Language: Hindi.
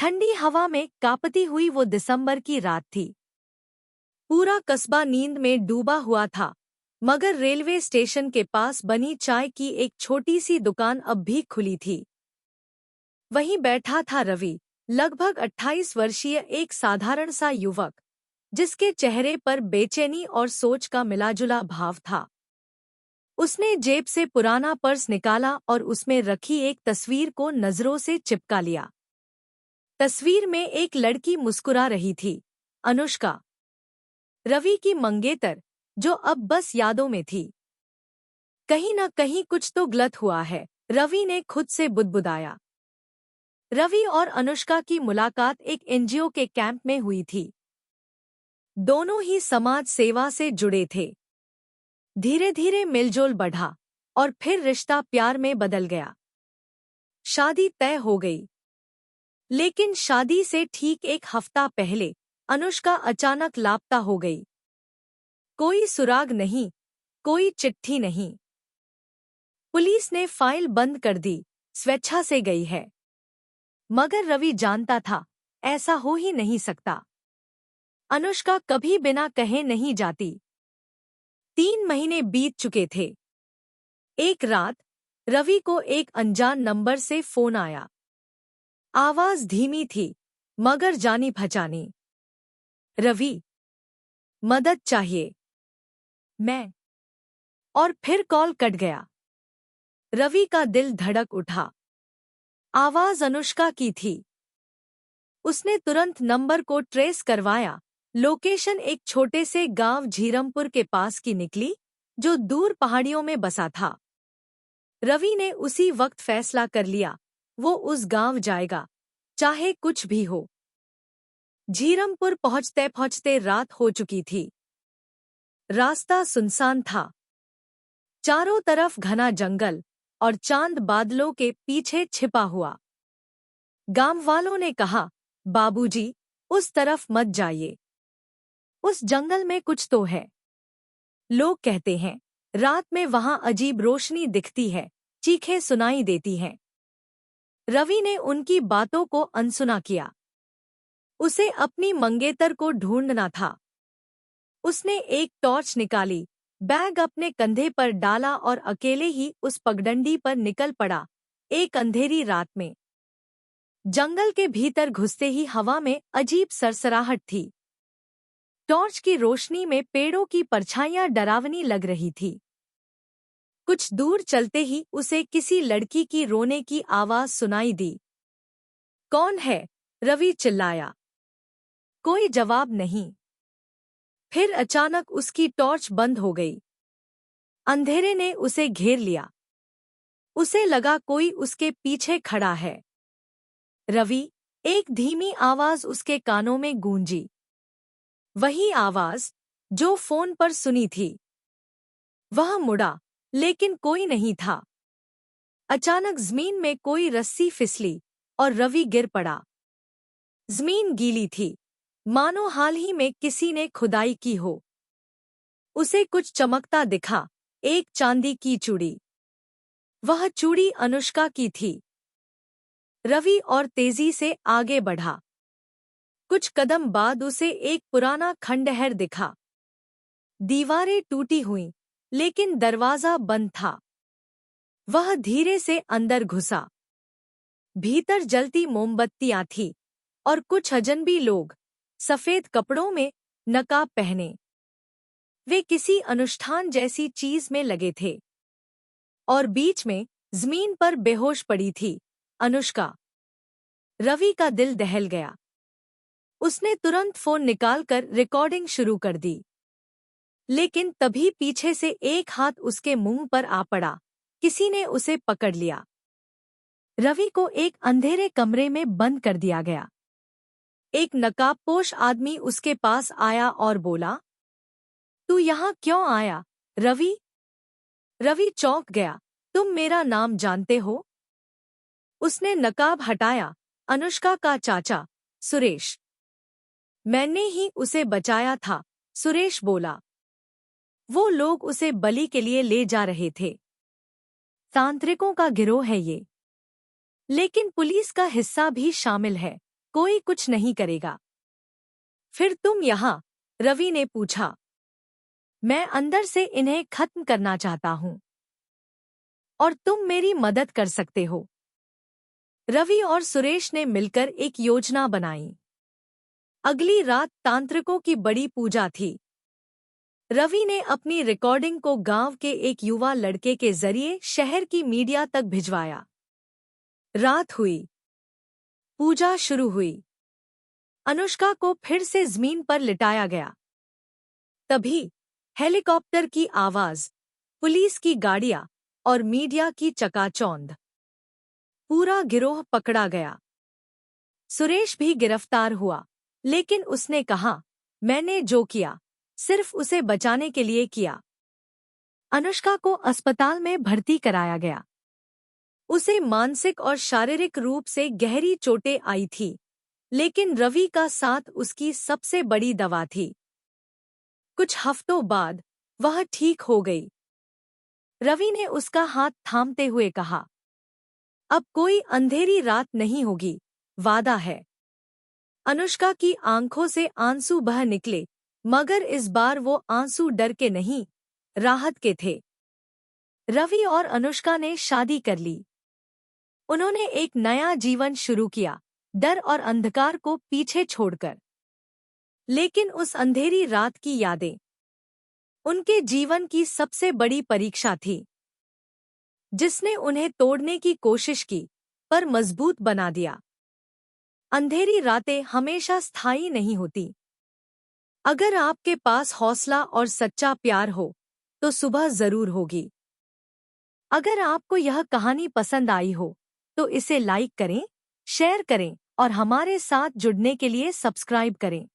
ठंडी हवा में कांपती हुई वो दिसंबर की रात थी। पूरा कस्बा नींद में डूबा हुआ था, मगर रेलवे स्टेशन के पास बनी चाय की एक छोटी सी दुकान अब भी खुली थी। वहीं बैठा था रवि, लगभग 28 वर्षीय, एक साधारण सा युवक, जिसके चेहरे पर बेचैनी और सोच का मिलाजुला भाव था। उसने जेब से पुराना पर्स निकाला और उसमें रखी एक तस्वीर को नजरों से चिपका लिया। तस्वीर में एक लड़की मुस्कुरा रही थी, अनुष्का, रवि की मंगेतर, जो अब बस यादों में थी। कहीं न कहीं कुछ तो गलत हुआ है, रवि ने खुद से बुदबुदाया। रवि और अनुष्का की मुलाकात एक एनजीओ के कैंप में हुई थी। दोनों ही समाज सेवा से जुड़े थे। धीरे धीरे मिलजोल बढ़ा और फिर रिश्ता प्यार में बदल गया। शादी तय हो गई। लेकिन शादी से ठीक एक हफ्ता पहले अनुष्का अचानक लापता हो गई। कोई सुराग नहीं, कोई चिट्ठी नहीं। पुलिस ने फाइल बंद कर दी, स्वेच्छा से गई है। मगर रवि जानता था, ऐसा हो ही नहीं सकता। अनुष्का कभी बिना कहे नहीं जाती। 3 महीने बीत चुके थे। एक रात रवि को एक अनजान नंबर से फोन आया। आवाज धीमी थी, मगर जानी पहचानी। रवि, मदद चाहिए। मैं। और फिर कॉल कट गया। रवि का दिल धड़क उठा। आवाज अनुष्का की थी। उसने तुरंत नंबर को ट्रेस करवाया। लोकेशन एक छोटे से गांव झीरमपुर के पास की निकली, जो दूर पहाड़ियों में बसा था। रवि ने उसी वक्त फैसला कर लिया, वो उस गांव जाएगा, चाहे कुछ भी हो। झीरमपुर पहुंचते पहुंचते रात हो चुकी थी। रास्ता सुनसान था। चारों तरफ घना जंगल और चांद बादलों के पीछे छिपा हुआ। गांव वालों ने कहा, बाबूजी, उस तरफ मत जाइए। उस जंगल में कुछ तो है। लोग कहते हैं, रात में वहां अजीब रोशनी दिखती है, चीखें सुनाई देती हैं। रवि ने उनकी बातों को अनसुना किया। उसे अपनी मंगेतर को ढूंढना था। उसने एक टॉर्च निकाली, बैग अपने कंधे पर डाला और अकेले ही उस पगडंडी पर निकल पड़ा। एक अंधेरी रात में जंगल के भीतर घुसते ही हवा में अजीब सरसराहट थी। टॉर्च की रोशनी में पेड़ों की परछाइयां डरावनी लग रही थी। कुछ दूर चलते ही उसे किसी लड़की की रोने की आवाज सुनाई दी। कौन है? रवि चिल्लाया। कोई जवाब नहीं। फिर अचानक उसकी टॉर्च बंद हो गई। अंधेरे ने उसे घेर लिया। उसे लगा कोई उसके पीछे खड़ा है। रवि, एक धीमी आवाज उसके कानों में गूंजी। वही आवाज जो फोन पर सुनी थी। वह मुड़ा, लेकिन कोई नहीं था। अचानक जमीन में कोई रस्सी फिसली और रवि गिर पड़ा। जमीन गीली थी, मानो हाल ही में किसी ने खुदाई की हो। उसे कुछ चमकता दिखा, एक चांदी की चूड़ी। वह चूड़ी अनुष्का की थी। रवि और तेजी से आगे बढ़ा। कुछ कदम बाद उसे एक पुराना खंडहर दिखा। दीवारें टूटी हुईं, लेकिन दरवाजा बंद था। वह धीरे से अंदर घुसा। भीतर जलती मोमबत्तियां थीं और कुछ अजनबी लोग, सफेद कपड़ों में, नकाब पहने। वे किसी अनुष्ठान जैसी चीज में लगे थे। और बीच में जमीन पर बेहोश पड़ी थी अनुष्का। रवि का दिल दहल गया। उसने तुरंत फोन निकालकर रिकॉर्डिंग शुरू कर दी। लेकिन तभी पीछे से एक हाथ उसके मुंह पर आ पड़ा। किसी ने उसे पकड़ लिया। रवि को एक अंधेरे कमरे में बंद कर दिया गया। एक नकाबपोश आदमी उसके पास आया और बोला, तू यहाँ क्यों आया, रवि? रवि चौंक गया। तुम मेरा नाम जानते हो? उसने नकाब हटाया। अनुष्का का चाचा, सुरेश। मैंने ही उसे बचाया था, सुरेश बोला। वो लोग उसे बलि के लिए ले जा रहे थे। तांत्रिकों का गिरोह है ये। लेकिन पुलिस का हिस्सा भी शामिल है। कोई कुछ नहीं करेगा। फिर तुम यहाँ? रवि ने पूछा। मैं अंदर से इन्हें खत्म करना चाहता हूँ और तुम मेरी मदद कर सकते हो। रवि और सुरेश ने मिलकर एक योजना बनाई। अगली रात तांत्रिकों की बड़ी पूजा थी। रवि ने अपनी रिकॉर्डिंग को गांव के एक युवा लड़के के जरिए शहर की मीडिया तक भिजवाया। रात हुई, पूजा शुरू हुई। अनुष्का को फिर से जमीन पर लिटाया गया। तभी हेलीकॉप्टर की आवाज, पुलिस की गाड़ियां और मीडिया की चकाचौंध। पूरा गिरोह पकड़ा गया। सुरेश भी गिरफ्तार हुआ, लेकिन उसने कहा, मैंने जो किया सिर्फ उसे बचाने के लिए किया। अनुष्का को अस्पताल में भर्ती कराया गया। उसे मानसिक और शारीरिक रूप से गहरी चोटें आई थी, लेकिन रवि का साथ उसकी सबसे बड़ी दवा थी। कुछ हफ्तों बाद वह ठीक हो गई। रवि ने उसका हाथ थामते हुए कहा, अब कोई अंधेरी रात नहीं होगी, वादा है। अनुष्का की आंखों से आंसू बह निकले, मगर इस बार वो आंसू डर के नहीं, राहत के थे। रवि और अनुष्का ने शादी कर ली। उन्होंने एक नया जीवन शुरू किया, डर और अंधकार को पीछे छोड़कर। लेकिन उस अंधेरी रात की यादें उनके जीवन की सबसे बड़ी परीक्षा थी, जिसने उन्हें तोड़ने की कोशिश की पर मजबूत बना दिया। अंधेरी रातें हमेशा स्थायी नहीं होती। अगर आपके पास हौसला और सच्चा प्यार हो तो सुबह जरूर होगी। अगर आपको यह कहानी पसंद आई हो तो इसे लाइक करें, शेयर करें और हमारे साथ जुड़ने के लिए सब्सक्राइब करें।